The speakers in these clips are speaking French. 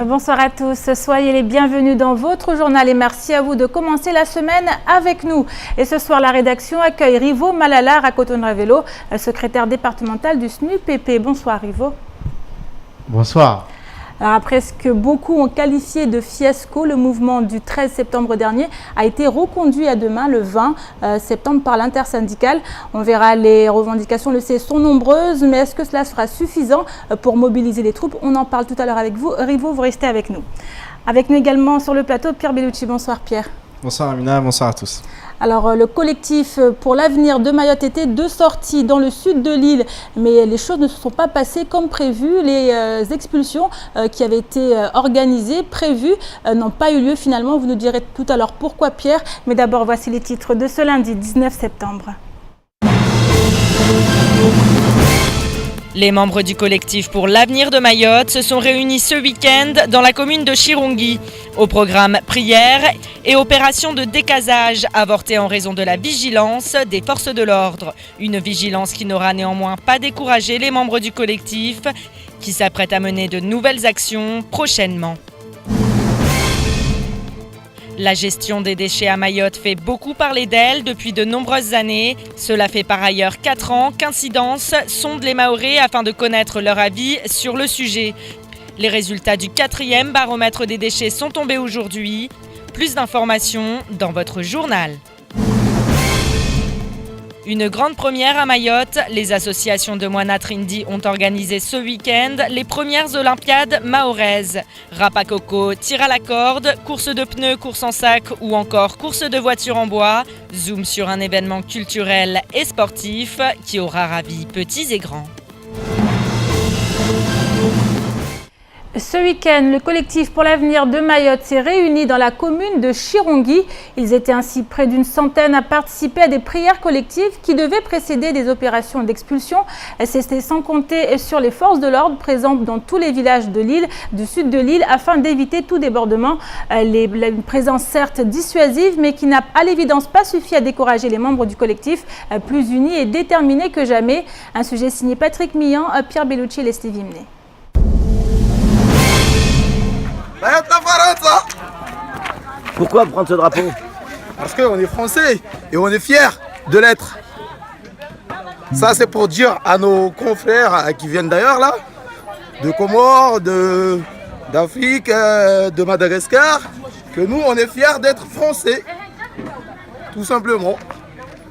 Bonsoir à tous, soyez les bienvenus dans votre journal et merci à vous de commencer la semaine avec nous. Et ce soir, la rédaction accueille Rivo Malala Rakotonravelo, secrétaire départemental du SNUPP. Bonsoir Rivo. Bonsoir. Alors après ce que beaucoup ont qualifié de fiasco, le mouvement du 13 septembre dernier a été reconduit à demain, le 20 septembre, par l'intersyndicale. On verra, les revendications, le sait, sont nombreuses, mais est-ce que cela sera suffisant pour mobiliser les troupes? On en parle tout à l'heure avec vous. Rivo, vous restez avec nous. Avec nous également sur le plateau, Pierre Bellucci. Bonsoir Pierre. Bonsoir Amina, bonsoir à tous. Alors le collectif pour l'avenir de Mayotte était de sortie dans le sud de l'île, mais les choses ne se sont pas passées comme prévu. Les expulsions qui avaient été organisées, prévues, n'ont pas eu lieu finalement. Vous nous direz tout à l'heure pourquoi Pierre, mais d'abord voici les titres de ce lundi 19 septembre. Les membres du collectif pour l'avenir de Mayotte se sont réunis ce week-end dans la commune de Chirongui. Au programme prière et opération de décasage avortée en raison de la vigilance des forces de l'ordre. Une vigilance qui n'aura néanmoins pas découragé les membres du collectif qui s'apprêtent à mener de nouvelles actions prochainement. La gestion des déchets à Mayotte fait beaucoup parler d'elle depuis de nombreuses années. Cela fait par ailleurs 4 ans qu'Incidence sonde les Mahorais afin de connaître leur avis sur le sujet. Les résultats du 4e baromètre des déchets sont tombés aujourd'hui. Plus d'informations dans votre journal. Une grande première à Mayotte, les associations de Moana Trindi ont organisé ce week-end les premières Olympiades mahoraises. Rap à coco, tir à la corde, course de pneus, course en sac ou encore course de voiture en bois. Zoom sur un événement culturel et sportif qui aura ravi petits et grands. Ce week-end, le collectif pour l'avenir de Mayotte s'est réuni dans la commune de Chirongui. Ils étaient ainsi près d'une centaine à participer à des prières collectives qui devaient précéder des opérations d'expulsion. C'était sans compter sur les forces de l'ordre présentes dans tous les villages de l'île, du sud de l'île, afin d'éviter tout débordement. Une présence certes dissuasive, mais qui n'a à l'évidence pas suffi à décourager les membres du collectif, plus unis et déterminés que jamais. Un sujet signé Patrick Millan, Pierre Bellucci et Leslie Vimné. Pourquoi prendre ce drapeau? Parce qu'on est français et on est fiers de l'être. Ça, c'est pour dire à nos confrères qui viennent d'ailleurs, là, de Comores, d'Afrique, de Madagascar, que nous, on est fiers d'être français. Tout simplement.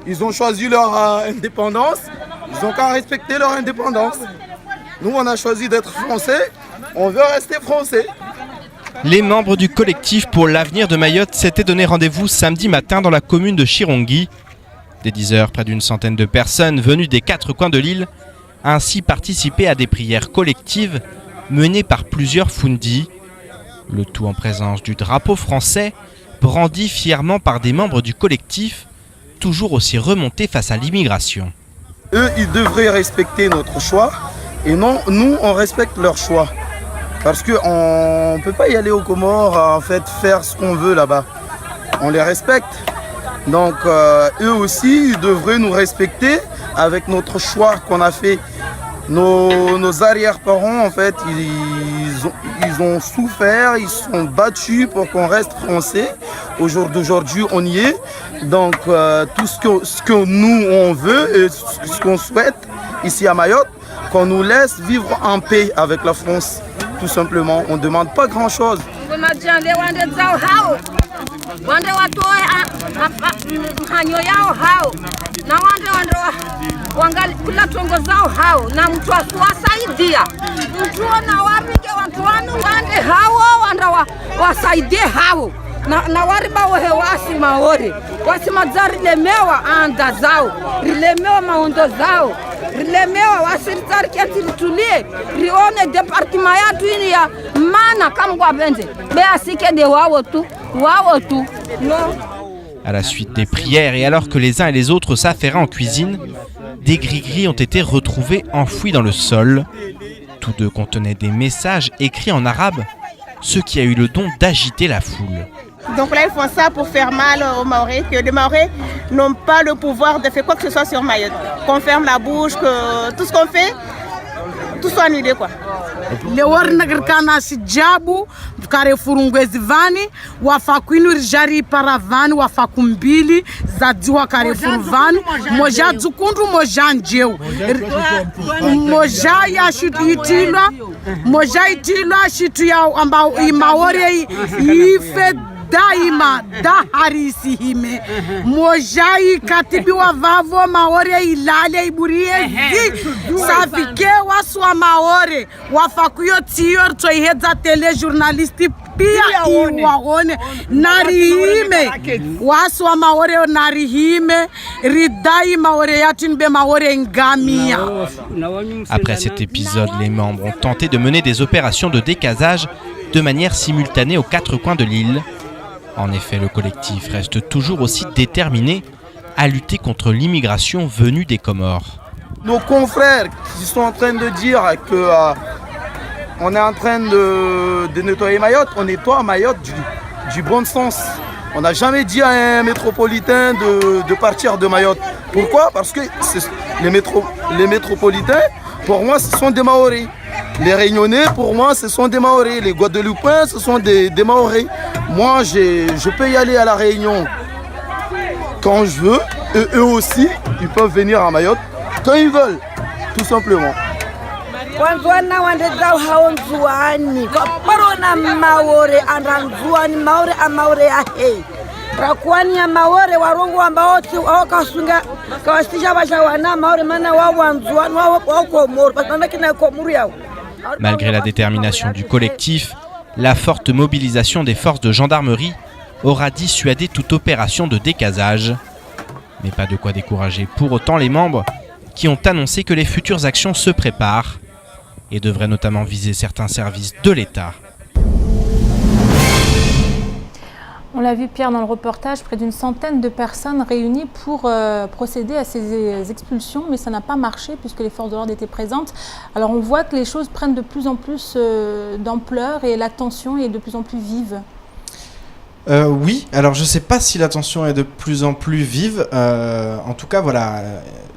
Ils ont choisi leur indépendance, ils ont qu'à respecter leur indépendance. Nous, on a choisi d'être français, on veut rester français. Les membres du collectif pour l'avenir de Mayotte s'étaient donné rendez-vous samedi matin dans la commune de Chirongui. Dès 10h, près d'une centaine de personnes venues des 4 coins de l'île a ainsi participé à des prières collectives menées par plusieurs fundis. Le tout en présence du drapeau français, brandi fièrement par des membres du collectif, toujours aussi remontés face à l'immigration. Eux, ils devraient respecter notre choix et non, nous, on respecte leur choix. Parce qu'on ne peut pas y aller aux Comores, en fait, faire ce qu'on veut là-bas. On les respecte. Donc, eux aussi, ils devraient nous respecter avec notre choix qu'on a fait. Nos arrière-parents, en fait, ils ont souffert, ils sont battus pour qu'on reste français. Au jour d'aujourd'hui, on y est. Donc, tout ce que nous, on veut et ce qu'on souhaite ici à Mayotte, qu'on nous laisse vivre en paix avec la France. Tout simplement, on ne demande pas grand-chose. na wariba wohe wasi maori wasi mazari lemewa anda zao rilemewa maondo zao rilemewa wasiritari kiatilitulie rione departima yatu ini ya mana kamgwa benze beasike de wao tu no. À la suite des prières et alors que les uns et les autres s'affairaient en cuisine, des gris-gris ont été retrouvés enfouis dans le sol. Tous deux contenaient des messages écrits en arabe, ce qui a eu le don d'agiter la foule. Donc là, ils font ça pour faire mal aux Mahorais, que les Mahorais n'ont pas le pouvoir de faire quoi que ce soit sur Mayotte. Qu'on ferme la bouche, que tout ce qu'on fait, tout soit annulé, quoi. lewor nagrkana si jabu kare furungwezi vani wafakwinu rijari paravani wafakumbili zadiwa kare furvani moja dzukundu moja njeu moja ya shitu itilwa shitu ya ambao imaore ife daima daharisi hime mojai katibiwa vavo maore ilale iburie safike waswa maore wafakuyo tiyor toihedza telejournalisti pia iwaone narihime waswa maore narihime ridai maore yatunbe maore ngamia. Après cet épisode, les membres ont tenté de mener des opérations de décasage de manière simultanée aux 4 coins de l'île. En effet, le collectif reste toujours aussi déterminé à lutter contre l'immigration venue des Comores. Nos confrères qui sont en train de dire que on est en train de nettoyer Mayotte, on nettoie Mayotte du bon sens. On n'a jamais dit à un métropolitain de partir de Mayotte. Pourquoi? Parce que les métropolitains, pour moi, ce sont des Maoris. Les Réunionnais, pour moi, ce sont des Maoris. Les Guadeloupéens, ce sont des Maoris. Moi, je peux y aller à la Réunion quand je veux. Et eux aussi, ils peuvent venir à Mayotte quand ils veulent, tout simplement. Malgré la détermination du collectif, la forte mobilisation des forces de gendarmerie aura dissuadé toute opération de décasage. Mais pas de quoi décourager pour autant les membres qui ont annoncé que les futures actions se préparent et devraient notamment viser certains services de l'État. On l'a vu, Pierre, dans le reportage, près d'une centaine de personnes réunies pour procéder à ces expulsions, mais ça n'a pas marché puisque les forces de l'ordre étaient présentes. Alors on voit que les choses prennent de plus en plus d'ampleur et la tension est de plus en plus vive. Oui, alors je ne sais pas si la tension est de plus en plus vive. En tout cas, voilà,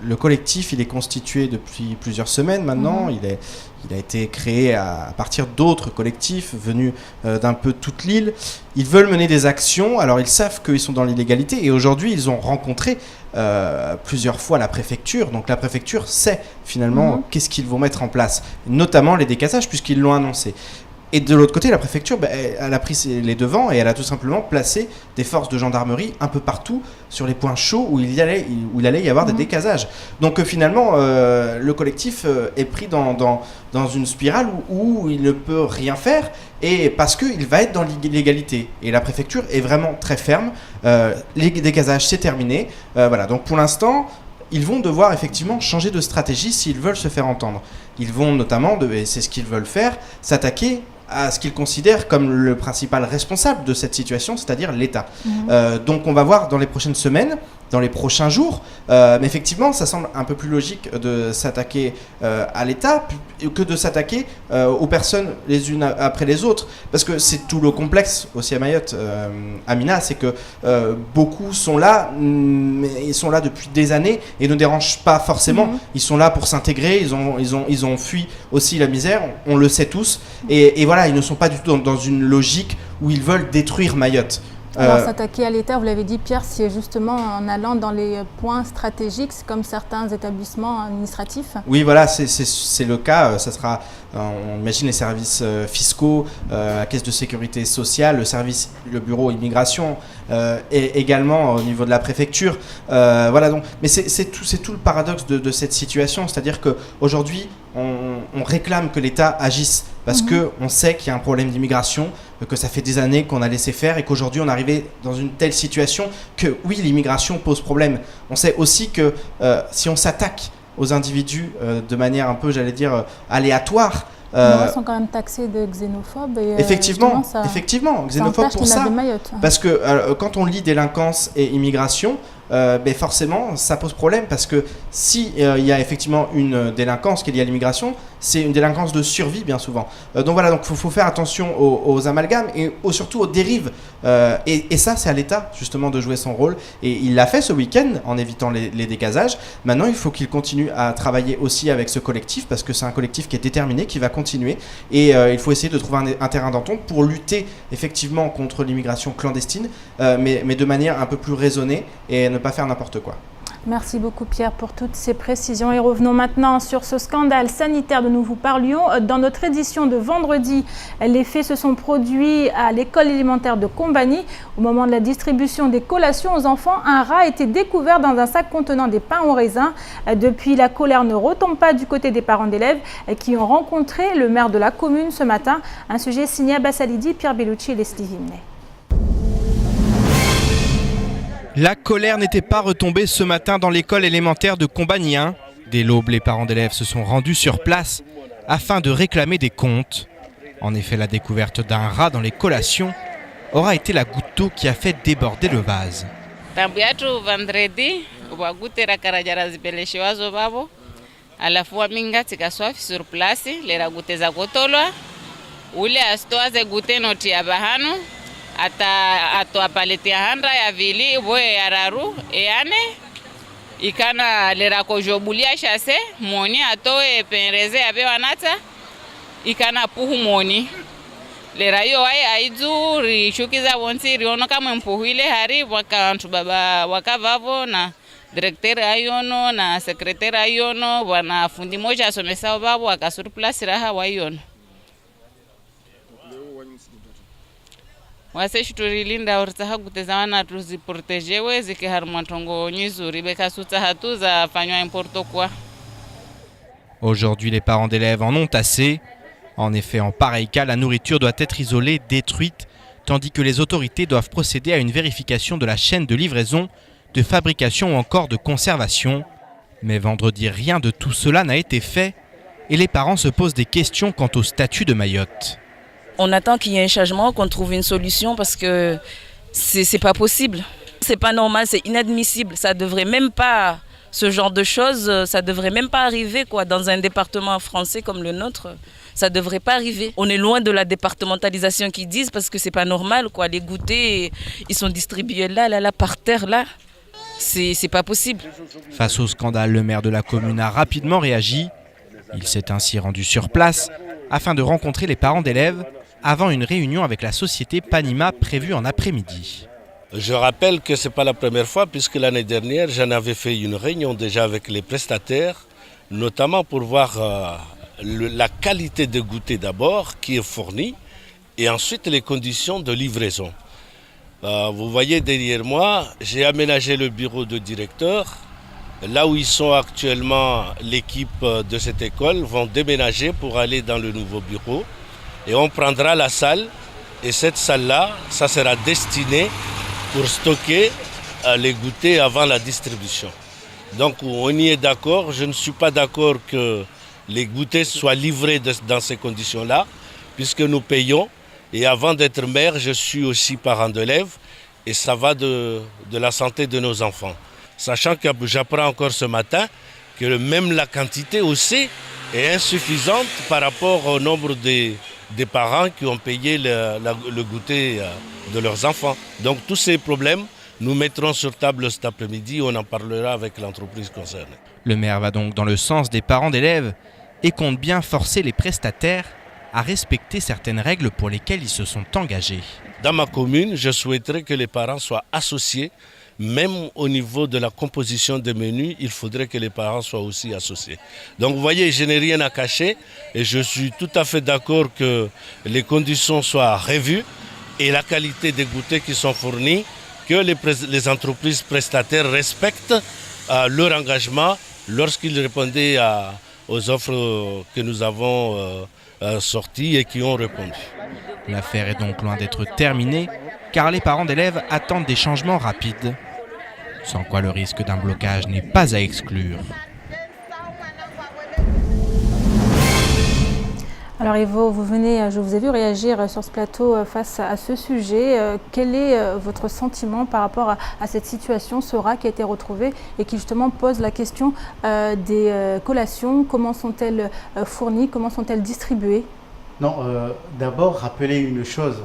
le collectif, il est constitué depuis plusieurs semaines maintenant. Il a été créé à partir d'autres collectifs venus d'un peu toute l'île. Ils veulent mener des actions, alors ils savent qu'ils sont dans l'illégalité et aujourd'hui ils ont rencontré plusieurs fois la préfecture. Donc la préfecture sait finalement qu'est-ce qu'ils vont mettre en place, notamment les décasages puisqu'ils l'ont annoncé. Et de l'autre côté, la préfecture, elle a pris les devants et elle a tout simplement placé des forces de gendarmerie un peu partout sur les points chauds où il allait y avoir des décasages. Donc finalement, le collectif est pris dans une spirale où il ne peut rien faire et parce qu'il va être dans l'illégalité. Et la préfecture est vraiment très ferme. Les décasages, c'est terminé. Voilà. Donc pour l'instant, ils vont devoir effectivement changer de stratégie s'ils veulent se faire entendre. Ils vont notamment, et c'est ce qu'ils veulent faire, s'attaquer à ce qu'ils considèrent comme le principal responsable de cette situation, c'est-à-dire l'État. Donc on va voir dans les prochaines semaines, dans les prochains jours, mais effectivement ça semble un peu plus logique de s'attaquer à l'État que de s'attaquer aux personnes les unes après les autres, parce que c'est tout le complexe aussi à Mayotte, Amina, c'est que beaucoup sont là, mais ils sont là depuis des années et ne dérangent pas forcément, ils sont là pour s'intégrer, ils ont fui aussi la misère, on le sait tous, et voilà, ils ne sont pas du tout dans une logique où ils veulent détruire Mayotte. Alors s'attaquer à l'État, vous l'avez dit Pierre, c'est justement en allant dans les points stratégiques comme certains établissements administratifs. Oui, voilà, c'est le cas. Ça sera, on imagine les services fiscaux, la caisse de sécurité sociale, le bureau immigration, et également au niveau de la préfecture. Voilà, donc, mais c'est tout le paradoxe de cette situation, c'est-à-dire qu'aujourd'hui, on réclame que l'État agisse parce qu'on sait qu'il y a un problème d'immigration, que ça fait des années qu'on a laissé faire et qu'aujourd'hui on est arrivé dans une telle situation que oui, l'immigration pose problème. On sait aussi que si on s'attaque aux individus de manière un peu, j'allais dire, aléatoire, ils sont quand même taxés de xénophobes. Et, effectivement, xénophobes pour ça. Parce que quand on lit délinquance et immigration, forcément ça pose problème parce que si il y a effectivement une délinquance qui est liée à l'immigration, c'est une délinquance de survie bien souvent. Donc voilà, donc faut faire attention aux amalgames et surtout aux dérives. Et ça, c'est à l'État justement de jouer son rôle. Et il l'a fait ce week-end en évitant les décasages. Maintenant, il faut qu'il continue à travailler aussi avec ce collectif parce que c'est un collectif qui est déterminé, qui va continuer. Et il faut essayer de trouver un terrain d'entente pour lutter effectivement contre l'immigration clandestine, mais de manière un peu plus raisonnée et ne pas faire n'importe quoi. Merci beaucoup Pierre pour toutes ces précisions et revenons maintenant sur ce scandale sanitaire dont nous vous parlions. Dans notre édition de vendredi, les faits se sont produits à l'école élémentaire de Combani. Au moment de la distribution des collations aux enfants, un rat a été découvert dans un sac contenant des pains au raisin. Depuis, la colère ne retombe pas du côté des parents d'élèves qui ont rencontré le maire de la commune ce matin. Un sujet signé Abbas Alidi, Pierre Bellucci et Leslie Vimnet. La colère n'était pas retombée ce matin dans l'école élémentaire de Combani 1. Dès l'aube, les parents d'élèves se sont rendus sur place afin de réclamer des comptes. En effet, la découverte d'un rat dans les collations aura été la goutte d'eau qui a fait déborder le vase. Vendredi, alafu waminga tikaswafi sur place lera gute za kotolwa ule astoaze gute noti ya bahanu ata ato paleti ya handra ya vili boye ya raru eane ikana lera kojobulia chase moni atoe penreze abe wanata ikana puhu moni lera yo ai aizu rishukiza wonsi riono kama mpuhile hari wakantu baba wakavavo na directeur ayono na secrétaire ayono bwana fundi moja asomesa babo akasuru place raha wayono wase shuturilinda ortaha kutezana tuziprotegewe zike harmantongo nyizuri bekasuta hatu za fanywa importo quoi. Aujourd'hui, les parents d'élèves en ont assez. En effet, en pareil cas, la nourriture doit être isolée, détruite, tandis que les autorités doivent procéder à une vérification de la chaîne de livraison, de fabrication ou encore de conservation. Mais vendredi, rien de tout cela n'a été fait et les parents se posent des questions quant au statut de Mayotte. On attend qu'il y ait un changement, qu'on trouve une solution parce que c'est pas possible. C'est pas normal, c'est inadmissible. Ça devrait même pas, ce genre de choses, ça devrait même pas arriver quoi, dans un département français comme le nôtre. Ça devrait pas arriver. On est loin de la départementalisation qu'ils disent parce que c'est pas normal quoi. Les goûters, ils sont distribués là, par terre là. C'est pas possible. Face au scandale, le maire de la commune a rapidement réagi. Il s'est ainsi rendu sur place afin de rencontrer les parents d'élèves avant une réunion avec la société Panima prévue en après-midi. Je rappelle que ce n'est pas la première fois puisque l'année dernière, j'en avais fait une réunion déjà avec les prestataires, notamment pour voir la qualité de goûter d'abord qui est fournie et ensuite les conditions de livraison. Vous voyez derrière moi, j'ai aménagé le bureau de directeur. Là où ils sont actuellement, l'équipe de cette école vont déménager pour aller dans le nouveau bureau. Et on prendra la salle. Et cette salle-là, ça sera destiné pour stocker les goûters avant la distribution. Donc on y est d'accord. Je ne suis pas d'accord que les goûters soient livrés dans ces conditions-là, puisque nous payons. Et avant d'être maire, je suis aussi parent d'élèves. Et ça va de la santé de nos enfants. Sachant que j'apprends encore ce matin que même la quantité aussi est insuffisante par rapport au nombre des parents qui ont payé le goûter de leurs enfants. Donc tous ces problèmes, nous mettrons sur table cet après-midi, on en parlera avec l'entreprise concernée. Le maire va donc dans le sens des parents d'élèves et compte bien forcer les prestataires à respecter certaines règles pour lesquelles ils se sont engagés. Dans ma commune, je souhaiterais que les parents soient associés. Même au niveau de la composition des menus, il faudrait que les parents soient aussi associés. Donc vous voyez, je n'ai rien à cacher et je suis tout à fait d'accord que les conditions soient revues et la qualité des goûters qui sont fournis, que les entreprises prestataires respectent leur engagement lorsqu'ils répondaient aux offres que nous avons sorties et qui ont répondu. L'affaire est donc loin d'être terminée car les parents d'élèves attendent des changements rapides. Sans quoi le risque d'un blocage n'est pas à exclure. Alors Ivo, vous venez, je vous ai vu réagir sur ce plateau face à ce sujet. Quel est votre sentiment par rapport à cette situation, Sora, qui a été retrouvée et qui justement pose la question des collations? Comment sont-elles fournies? Comment sont-elles distribuées? Non, d'abord, rappelez une chose.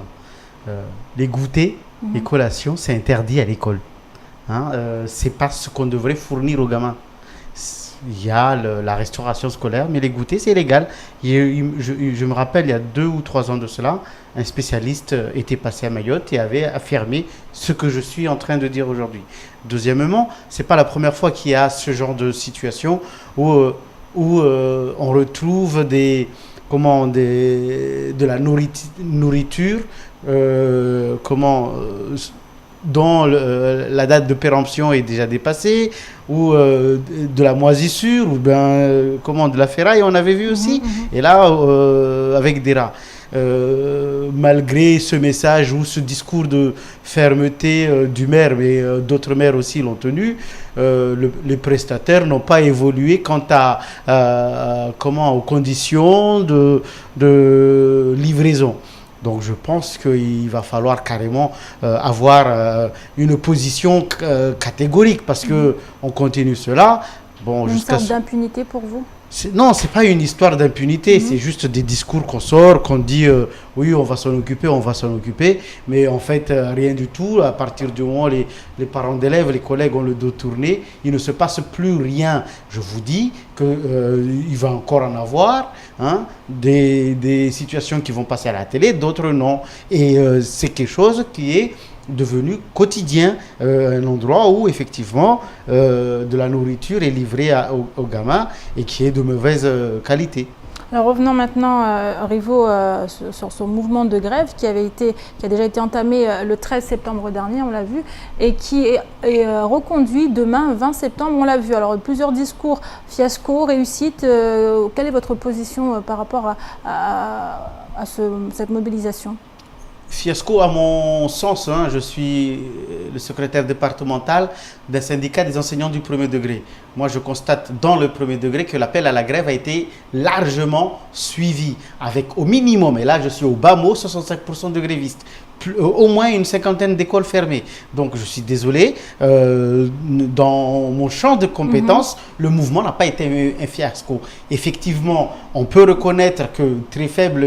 Les goûters, les collations, c'est interdit à l'école. Hein, c'est pas ce qu'on devrait fournir aux gamins. Il y a la restauration scolaire, mais les goûters, c'est légal. Je me rappelle, il y a 2 ou 3 ans de cela, un spécialiste était passé à Mayotte et avait affirmé ce que je suis en train de dire aujourd'hui. Deuxièmement, c'est pas la première fois qu'il y a ce genre de situation où on retrouve de la nourriture, dont la date de péremption est déjà dépassée, ou de la moisissure, ou de la ferraille, on avait vu aussi, et là, avec des rats. Malgré ce message ou ce discours de fermeté du maire, mais d'autres maires aussi l'ont tenu, les prestataires n'ont pas évolué quant aux conditions de livraison. Donc je pense qu'il va falloir carrément avoir une position catégorique, parce qu'on continue cela. Bon, une sorte d'impunité pour vous? Non, c'est pas une histoire d'impunité, c'est juste des discours qu'on sort, qu'on dit oui, on va s'en occuper, mais en fait, rien du tout. À partir du moment où les parents d'élèves, les collègues ont le dos tourné, il ne se passe plus rien. Je vous dis qu'il va encore en avoir des situations qui vont passer à la télé, d'autres non. Et c'est quelque chose qui est devenu quotidien, un endroit où effectivement de la nourriture est livrée aux gamins et qui est de mauvaise qualité. Alors revenons maintenant, Rivo, sur son mouvement de grève qui a déjà été entamé le 13 septembre dernier, on l'a vu, et qui est reconduit demain, 20 septembre, on l'a vu. Alors plusieurs discours, fiasco, réussite, quelle est votre position par rapport à cette mobilisation? Fiasco, à mon sens, je suis le secrétaire départemental d'un syndicat des enseignants du premier degré. Moi, je constate dans le premier degré que l'appel à la grève a été largement suivi, avec au minimum, et là je suis au bas mot, 65% de grévistes. Au moins une 50aine d'écoles fermées. Donc je suis désolé, dans mon champ de compétences, le mouvement n'a pas été un fiasco. Effectivement, on peut reconnaître que très faible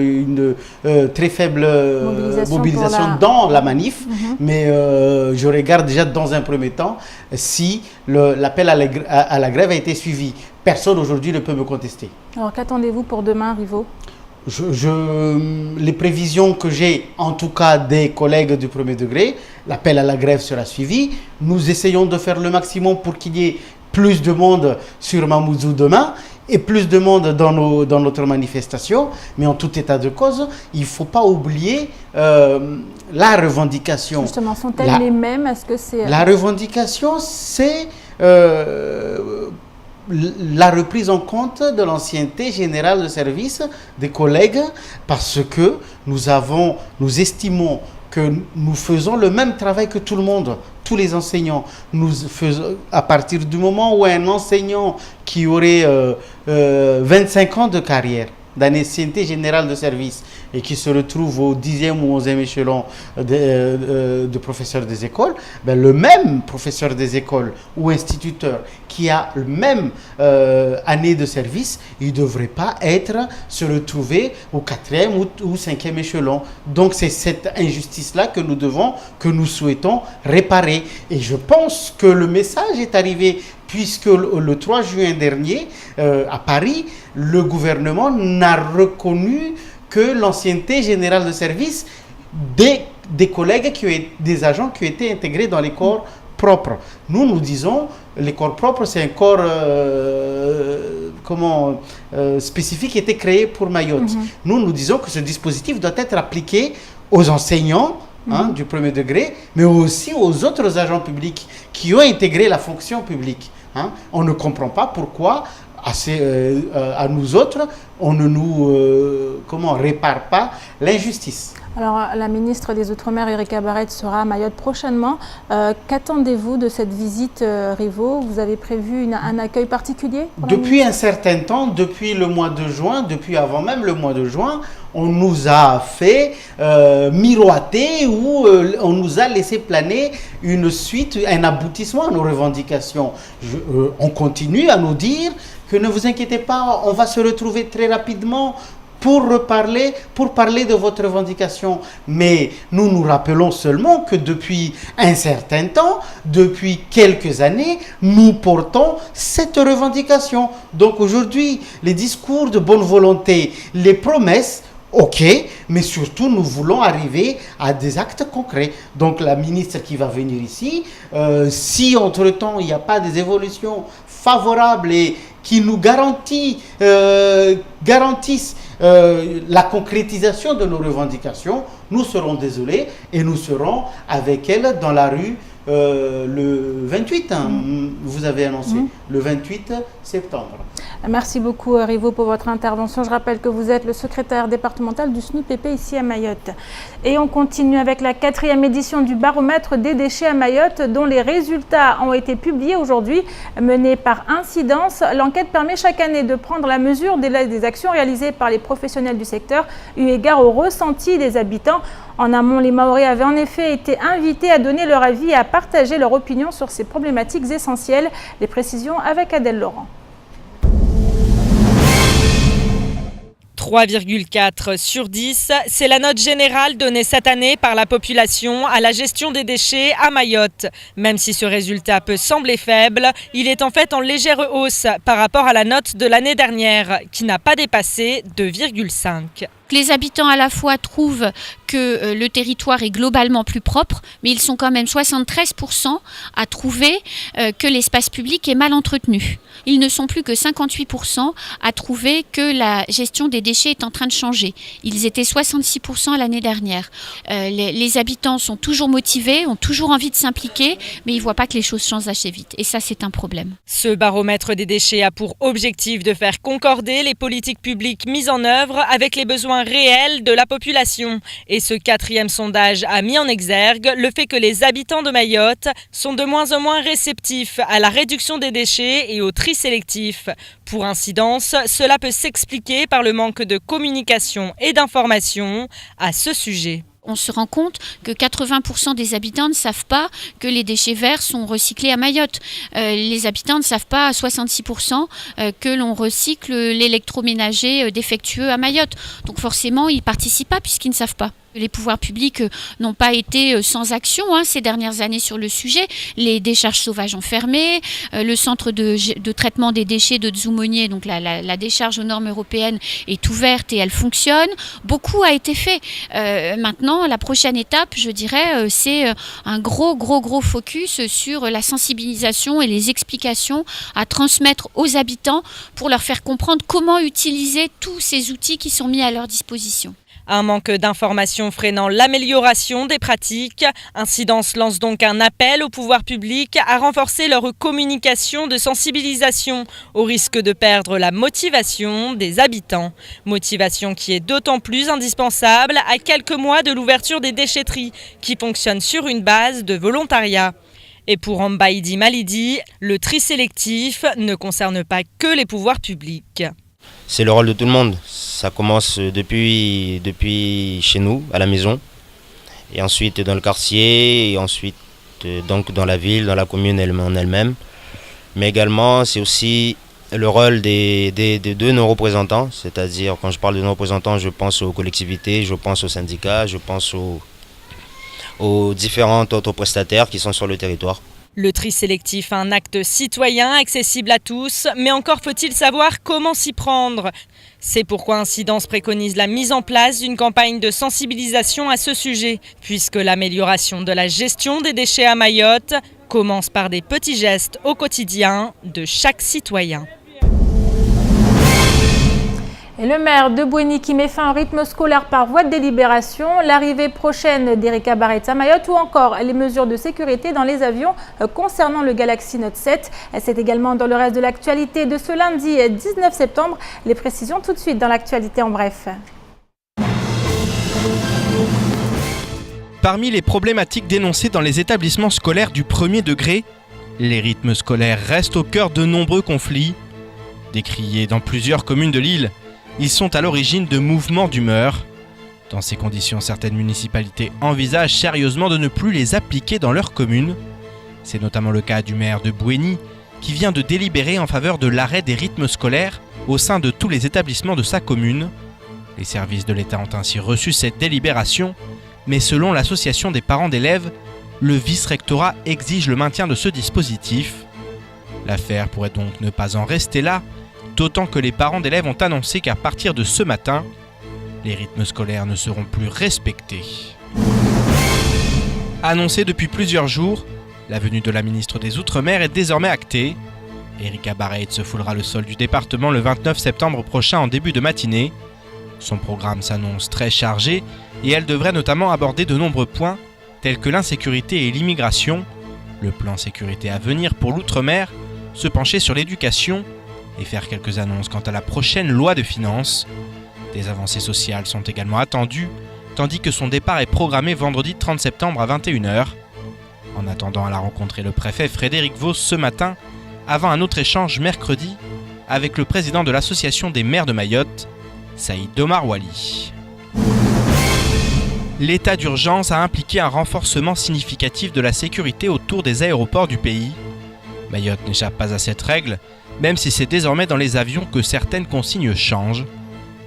mobilisation dans la manif, mais je regarde déjà dans un premier temps si l'appel à la grève a été suivi. Personne aujourd'hui ne peut me contester. Alors qu'attendez-vous pour demain, Rivo? Les prévisions que j'ai, en tout cas des collègues du premier degré, l'appel à la grève sera suivi. Nous essayons de faire le maximum pour qu'il y ait plus de monde sur Mamoudzou demain et plus de monde dans notre manifestation. Mais en tout état de cause, il ne faut pas oublier la revendication. Justement, sont-elles les mêmes? Est-ce que c'est... La revendication, c'est... la reprise en compte de l'ancienneté générale de service des collègues, parce que nous estimons que nous faisons le même travail que tout le monde, tous les enseignants. Nous faisons, à partir du moment où un enseignant qui aurait 25 ans de carrière, d'ancienneté générale de service, et qui se retrouve au 10e ou 11e échelon de professeur des écoles, le même professeur des écoles ou instituteur qui a le même année de service, il ne devrait pas se retrouver au 4e ou 5e échelon. Donc c'est cette injustice-là que nous souhaitons réparer. Et je pense que le message est arrivé, puisque le 3 juin dernier, à Paris, le gouvernement n'a reconnu que l'ancienneté générale de service des collègues, des agents qui ont été intégrés dans les corps propres. Nous disons, les corps propres, c'est un corps spécifique qui a été créé pour Mayotte. Nous disons que ce dispositif doit être appliqué aux enseignants du premier degré, mais aussi aux autres agents publics qui ont intégré la fonction publique. On ne comprend pas pourquoi, à nous autres, on ne nous répare pas l'injustice. Alors, la ministre des Outre-mer, Erika Barrette, sera à Mayotte prochainement. Qu'attendez-vous de cette visite, Rivo? Vous avez prévu un accueil particulier pour Depuis un certain temps, depuis le mois de juin, depuis avant même le mois de juin, on nous a fait miroiter ou on nous a laissé planer une suite, un aboutissement à nos revendications. On continue à nous dire que ne vous inquiétez pas, on va se retrouver très rapidement pour parler de votre revendication. Mais nous nous rappelons seulement que depuis un certain temps, depuis quelques années, nous portons cette revendication. Donc aujourd'hui, les discours de bonne volonté, les promesses, ok, mais surtout nous voulons arriver à des actes concrets. Donc la ministre qui va venir ici, si entre-temps il n'y a pas des évolutions favorables et qui nous garantissent la concrétisation de nos revendications, nous serons désolés et nous serons avec elle dans la rue le 28, vous avez annoncé, le 28 septembre. Merci beaucoup Rivo pour votre intervention. Je rappelle que vous êtes le secrétaire départemental du SNUPP ici à Mayotte. Et on continue avec la 4e édition du baromètre des déchets à Mayotte dont les résultats ont été publiés aujourd'hui. Menée par Incidence, l'enquête permet chaque année de prendre la mesure des actions réalisées par les professionnels du secteur eu égard au ressenti des habitants. En amont, les Mahorais avaient en effet été invités à donner leur avis et à partager leur opinion sur ces problématiques essentielles. Les précisions avec Adèle Laurent. 3,4 sur 10, c'est la note générale donnée cette année par la population à la gestion des déchets à Mayotte. Même si ce résultat peut sembler faible, il est en fait en légère hausse par rapport à la note de l'année dernière, qui n'a pas dépassé 2,5. Les habitants à la fois trouvent que le territoire est globalement plus propre, mais ils sont quand même 73% à trouver que l'espace public est mal entretenu. Ils ne sont plus que 58% à trouver que la gestion des déchets est en train de changer. Ils étaient 66% l'année dernière. Les habitants sont toujours motivés, ont toujours envie de s'impliquer, mais ils ne voient pas que les choses changent assez vite. Et ça, c'est un problème. Ce baromètre des déchets a pour objectif de faire concorder les politiques publiques mises en œuvre avec les besoins réels de la population. Et ce 4e sondage a mis en exergue le fait que les habitants de Mayotte sont de moins en moins réceptifs à la réduction des déchets et au tri sélectif. Pour Incidence, cela peut s'expliquer par le manque de communication et d'information à ce sujet. On se rend compte que 80% des habitants ne savent pas que les déchets verts sont recyclés à Mayotte. Les habitants ne savent pas à 66% que l'on recycle l'électroménager défectueux à Mayotte. Donc forcément, ils ne participent pas puisqu'ils ne savent pas. Les pouvoirs publics n'ont pas été sans action ces dernières années sur le sujet. Les décharges sauvages ont fermé, le centre de traitement des déchets de Dzoumogné, donc la décharge aux normes européennes, est ouverte et elle fonctionne. Beaucoup a été fait. Maintenant, la prochaine étape, je dirais, c'est un gros focus sur la sensibilisation et les explications à transmettre aux habitants pour leur faire comprendre comment utiliser tous ces outils qui sont mis à leur disposition. Un manque d'informations freinant l'amélioration des pratiques. Incidence lance donc un appel au pouvoir public à renforcer leur communication de sensibilisation au risque de perdre la motivation des habitants. Motivation qui est d'autant plus indispensable à quelques mois de l'ouverture des déchetteries qui fonctionnent sur une base de volontariat. Et pour Ambaïdi Malidi, le tri sélectif ne concerne pas que les pouvoirs publics. C'est le rôle de tout le monde. Ça commence depuis chez nous, à la maison, et ensuite dans le quartier, et ensuite donc dans la ville, dans la commune en elle-même. Mais également, c'est aussi le rôle de nos représentants, c'est-à-dire quand je parle de nos représentants, je pense aux collectivités, je pense aux syndicats, je pense aux différents autres prestataires qui sont sur le territoire. Le tri sélectif, un acte citoyen accessible à tous, mais encore faut-il savoir comment s'y prendre. C'est pourquoi Incidence préconise la mise en place d'une campagne de sensibilisation à ce sujet, puisque l'amélioration de la gestion des déchets à Mayotte commence par des petits gestes au quotidien de chaque citoyen. Et Et le maire de Bouéni qui met fin au rythme scolaire par voie de délibération, l'arrivée prochaine d'Erika Barretz à Mayotte ou encore les mesures de sécurité dans les avions concernant le Galaxy Note 7. C'est également dans le reste de l'actualité de ce lundi 19 septembre. Les précisions tout de suite dans l'actualité en bref. Parmi les problématiques dénoncées dans les établissements scolaires du premier degré, les rythmes scolaires restent au cœur de nombreux conflits. Décriés dans plusieurs communes de l'île, ils sont à l'origine de mouvements d'humeur. Dans ces conditions, certaines municipalités envisagent sérieusement de ne plus les appliquer dans leur commune. C'est notamment le cas du maire de Bouéni, qui vient de délibérer en faveur de l'arrêt des rythmes scolaires au sein de tous les établissements de sa commune. Les services de l'État ont ainsi reçu cette délibération, mais selon l'association des parents d'élèves, le vice-rectorat exige le maintien de ce dispositif. L'affaire pourrait donc ne pas en rester là, d'autant que les parents d'élèves ont annoncé qu'à partir de ce matin, les rythmes scolaires ne seront plus respectés. Annoncé depuis plusieurs jours, la venue de la ministre des Outre-mer est désormais actée. Erika Barretz se foulera le sol du département le 29 septembre prochain en début de matinée. Son programme s'annonce très chargé et elle devrait notamment aborder de nombreux points tels que l'insécurité et l'immigration, le plan sécurité à venir pour l'Outre-mer, se pencher sur l'éducation et faire quelques annonces quant à la prochaine loi de finances. Des avancées sociales sont également attendues, tandis que son départ est programmé vendredi 30 septembre à 21h. En attendant, elle a rencontré le préfet Frédéric Vos ce matin, avant un autre échange mercredi avec le président de l'association des maires de Mayotte, Saïd Omar Wali. L'état d'urgence a impliqué un renforcement significatif de la sécurité autour des aéroports du pays. Mayotte n'échappe pas à cette règle, même si c'est désormais dans les avions que certaines consignes changent.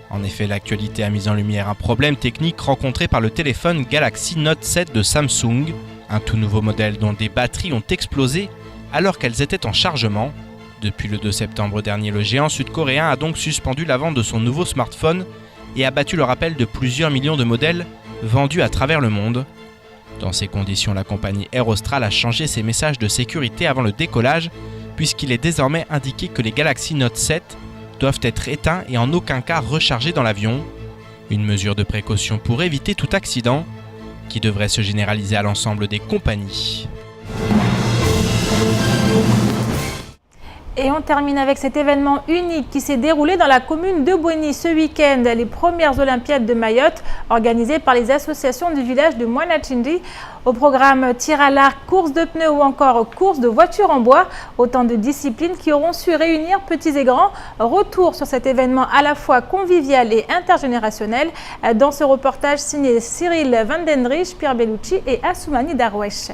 En effet, l'actualité a mis en lumière un problème technique rencontré par le téléphone Galaxy Note 7 de Samsung, un tout nouveau modèle dont des batteries ont explosé alors qu'elles étaient en chargement. Depuis le 2 septembre dernier, le géant sud-coréen a donc suspendu la vente de son nouveau smartphone et a battu le rappel de plusieurs millions de modèles vendus à travers le monde. Dans ces conditions, la compagnie Air Austral a changé ses messages de sécurité avant le décollage, puisqu'il est désormais indiqué que les Galaxy Note 7 doivent être éteints et en aucun cas rechargés dans l'avion. Une mesure de précaution pour éviter tout accident, qui devrait se généraliser à l'ensemble des compagnies. Et on termine avec cet événement unique qui s'est déroulé dans la commune de Bouéni ce week-end. Les premières Olympiades de Mayotte organisées par les associations du village de Moinachindi. Au programme tir à l'arc, course de pneus ou encore course de voitures en bois. Autant de disciplines qui auront su réunir petits et grands. Retour sur cet événement à la fois convivial et intergénérationnel. Dans ce reportage signé Cyril Vandenrich, Pierre Bellucci et Assoumani Darwesh.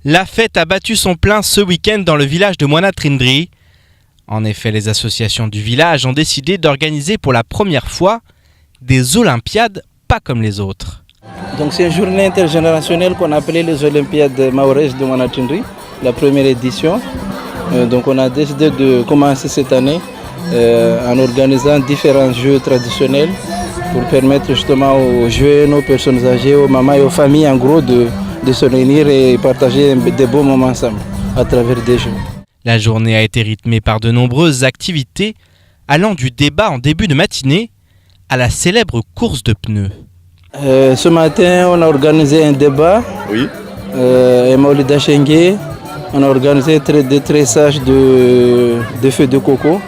La fête a battu son plein ce week-end dans le village de Moinatrindri. En effet, les associations du village ont décidé d'organiser pour la première fois des Olympiades pas comme les autres. Donc c'est une journée intergénérationnelle qu'on appelait les Olympiades maoraises de Moinatrindri, la première édition. Donc on a décidé de commencer cette année en organisant différents jeux traditionnels pour permettre justement aux jeunes, aux personnes âgées, aux mamans et aux familles en gros de se réunir et partager des beaux moments ensemble à travers des jeux. La journée a été rythmée par de nombreuses activités allant du débat en début de matinée à la célèbre course de pneus. Ce matin, on a organisé un débat. Oui. Et Maolida Chengue, on a organisé des tressages de feux de coco.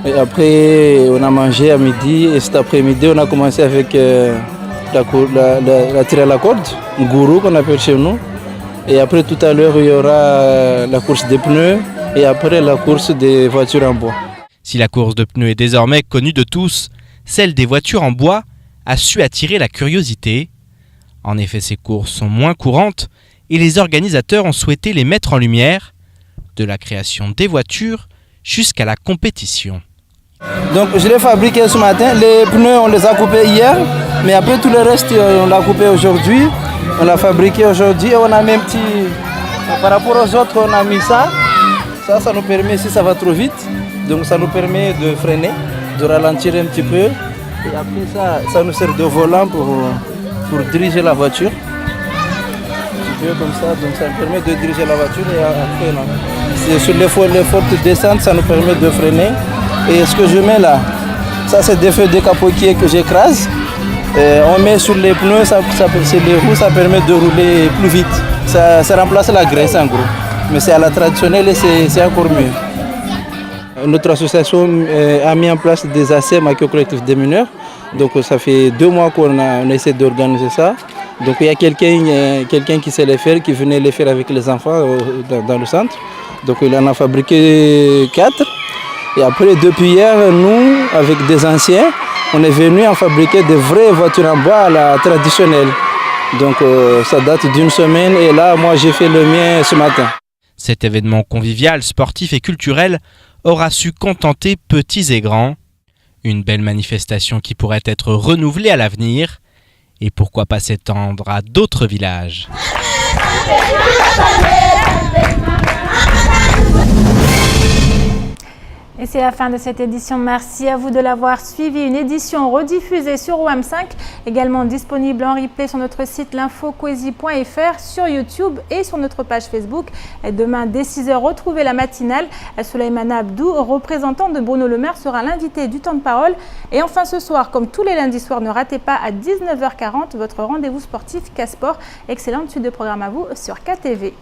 Et après, on a mangé à midi et cet après-midi, on a commencé avec la tir à la corde, gourou qu'on appelle chez nous. Et après, tout à l'heure, il y aura la course des pneus et après la course des voitures en bois. Si la course de pneus est désormais connue de tous, celle des voitures en bois a su attirer la curiosité. En effet, ces courses sont moins courantes et les organisateurs ont souhaité les mettre en lumière, de la création des voitures jusqu'à la compétition. Donc je l'ai fabriqué ce matin, les pneus on les a coupés hier, mais après tout le reste on l'a coupé aujourd'hui, on l'a fabriqué aujourd'hui et on a mis un petit... Par rapport aux autres on a mis ça, ça nous permet, si ça va trop vite, donc ça nous permet de freiner, de ralentir un petit peu et après ça nous sert de volant pour diriger la voiture. peu comme ça, donc ça me permet de diriger la voiture et après là. Sur les fortes descentes, ça nous permet de freiner. Et ce que je mets là, ça c'est des feux décapotiers que j'écrase. On met sur les pneus, c'est les roues, ça permet de rouler plus vite. Ça remplace la graisse en gros. Mais c'est à la traditionnelle et c'est encore mieux. Notre association a mis en place des ACM avec le collectif des mineurs. Donc ça fait 2 mois qu'on essaie d'organiser ça. Donc il y a quelqu'un qui sait les faire, qui venait les faire avec les enfants dans le centre. Donc il en a fabriqué 4. Et après, depuis hier, nous, avec des anciens, on est venus en fabriquer des vraies voitures en bois à la traditionnelle. Donc ça date d'une semaine et là, moi j'ai fait le mien ce matin. Cet événement convivial, sportif et culturel aura su contenter petits et grands. Une belle manifestation qui pourrait être renouvelée à l'avenir. Et pourquoi pas s'étendre à d'autres villages. Et c'est la fin de cette édition. Merci à vous de l'avoir suivi. Une édition rediffusée sur OAM5, également disponible en replay sur notre site l'infocoesie.fr, sur YouTube et sur notre page Facebook. Et demain, dès 6h, retrouvez la matinale. Souleymane Abdou, représentant de Bruno Le Maire, sera l'invité du temps de parole. Et enfin, ce soir, comme tous les lundis soirs, ne ratez pas à 19h40 votre rendez-vous sportif K-Sport. Excellente suite de programme à vous sur KTV.